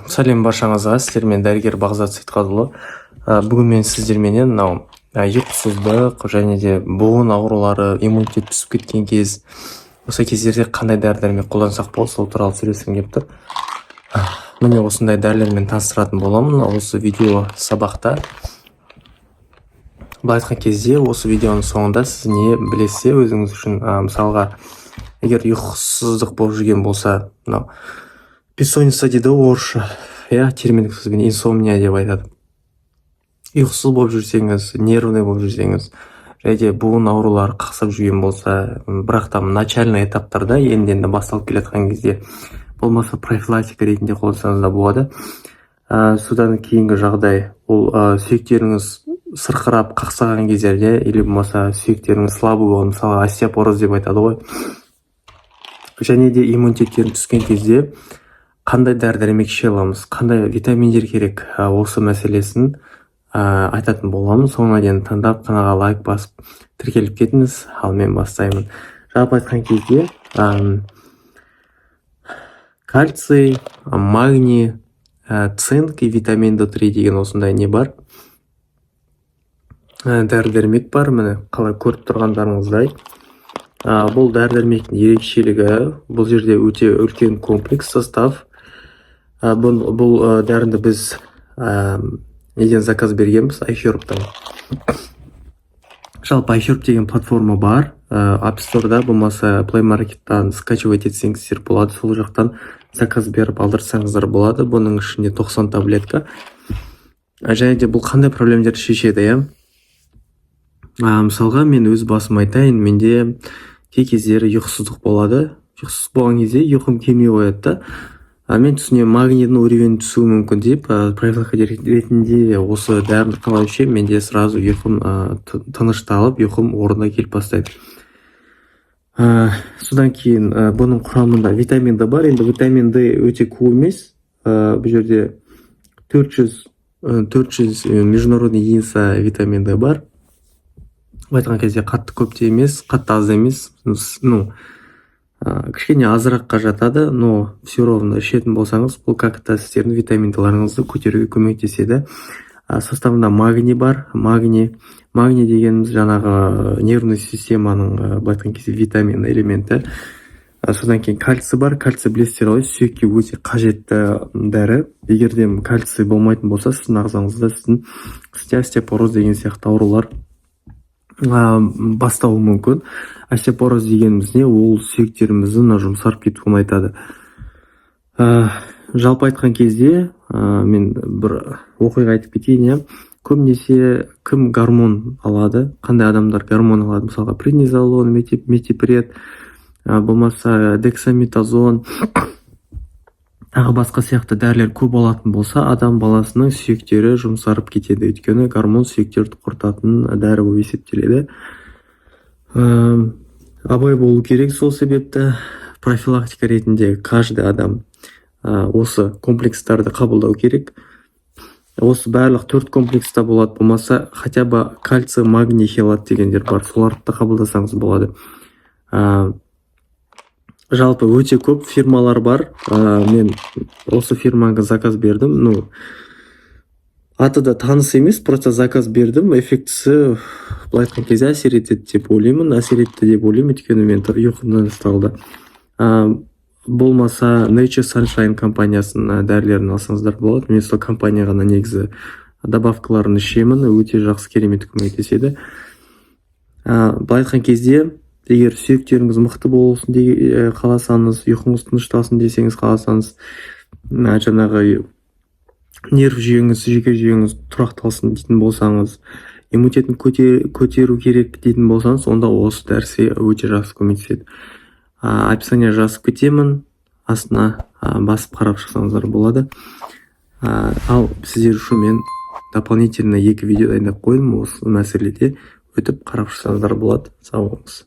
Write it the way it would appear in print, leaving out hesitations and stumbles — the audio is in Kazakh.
Сәлем баршаңызға, сіздермен дәрігер Бағзат Сейтқазұлы. Бүгін мен сіздерменен мынау ұйқысыздық және де буын аурулары, иммунитет түсіп кеткен кез, осы кездерде қандай дәрі-дәрмек қолдансақ болады, сол туралы сөйлескім келіп тұр. Міне осындай дәрілермен таныстыратын боламын осы видео сабақта. Былай айтқан кезде осы видеоның соңында сіз не білесіз өзіңіз үшін, мысалға, егер ұйқысыздық болып жүрген болса, мынау бессонница дейді орысша, терминдік сөзбен инсомния деп айтады. Ұйқысыз болып жүрсеңіз, нервный болып жүрсеңіз, және буын аурулары қақсап жүрген болса, бірақ та начальный этаптарда енді басталып келе жатқан кезде, болмаса профилактика ретінде қолдансаңыз да болады. Содан кейінгі жағдай, ол сүйектеріңіз сырқырап қақсаған кездерде, или болмаса сүйектеріңіз слабый болған, мысалы остеопороз деп айтады ғой. Және де иммунитеттерің түскен кезде қандай дәрі-дәрмек іше аламыз, қандай витаминдер керек, осы мәселесін айтатын боламын. Соңына дейін тыңдап, каналға лайк басып, тіркеліп кетіңіз, ал мен бастаймын. Жалпы айтқан кезде кальций, магний, цинк и витамин D3 деген осындай не бар. Дәрі-дәрмек бар, міне қалай көріп тұрғандарыңыздай. Бұл дәрі-дәрмектің ерекшелігі, бұл жерде өте үлкен комплекс состав. Бұл дәрінді біз неден заказ бергенбіз, iHerb-тан. Жалпы iHerb деген платформа бар, App Store-да, болмаса Play Market-тан скачивать етсеңіздер болады, сол жақтан заказ беріп алдырсаңыздар болады. Бұның ішінде 90 таблетка. Және де бұл қандай проблемдерді шешеді, мысалға, мен өз басым айтайын, менде кей кездері ұйқысыздық болады. Ұйқысыз болған кезде ұйқым келмей қояды да. Мен түсінемін, магнийдің уровені түсуі мүмкін деп, профилактика ретінде осы дәріні қалай ішемін, менде сразу ұйқым тынышталып, ұйқым орнына келіп бастайды. Содан кейін бұның құрамында витамин D бар. Енді витамин D өте көп емес. Бұл жерде 400 международный единица витамин D бар. Айтқан кезде қатты көп те емес, қатты аз емес, кішкене азыраққа жатады, но все равно ішетін болсаңыз, бұл как-то сіздердің витаминдеріңізді көтеруге көмектеседі. Составында магний бар. Магний дегеніміз жаңағы нервный системаның айтқан кезде витамин элементі. Содан кейін кальций бар. Кальций білесіздер ғой, сүйекке өте қажетті дәрі. Егер де кальций болмайтын болса, сіздің ағзаңызда остеопороз деген сияқты аурулар бастауы мүмкін. Остеопороз дегеніміз не? Ол сүйектеріміздің жұмсарып кетуін айтады. Жалпы айтқан кезде мен бір оқиға айтып кетейін. Көбінесе кім гормон алады, қандай адамдар гормон алады, мысалға преднизолон, метипред, болмаса дексаметазон, тағы басқа сияқты дәрілер көп алатын болса, адам баласының сүйектері жұмсарып кетеді. Өйткені гормон сүйектерді құртатын дәрі болып есептеледі. Абай болу керек. Сол себепті профилактика ретінде каждый адам осы комплекстарды қабылдау керек. Осы барлық 4 комплекста болады, болмаса хотя бы кальций, магний, хелат дегендер бар. Соларды да қабылдасаңыз болады. Жалпы өте көп фирмалар бар. Мен осы фирмаға заказ бердім. Аты да таныс емес, просто заказ бердім. Эффектісі былай айтқан кезде әсер етеді деп ойлаймын. Өйткені мен ұйқымнан ұсталды. Болмаса Nature Sunshine компаниясының дәрілерін алсаңыздар болады. Мен сол компанияға негізі добавкаларын ішемін, өте жақсы керемет көмектеседі. Былай айтқан кезде, егер сүйектеріңіз мықты болсын деп қаласаңыз, ұйқыңыз тынышталсын десеңіз қаласаңыз, жаңағы нерв жүйеңіз, жүйке жүйеңіз тұрақталсын дейтін болсаңыз, иммунитетін көтеру керек дейтін болсаңыз, онда осы дәрісі өте жақсы көмектеседі. Описание жазып кетемін, астына басып қарап шықсаңыздар болады. Ал сіздер үшін мен дополнительно 2 видео дайындап қойдым, осы мәселеде өтіп қарап шықсаңыздар болады. Сау болыңыз.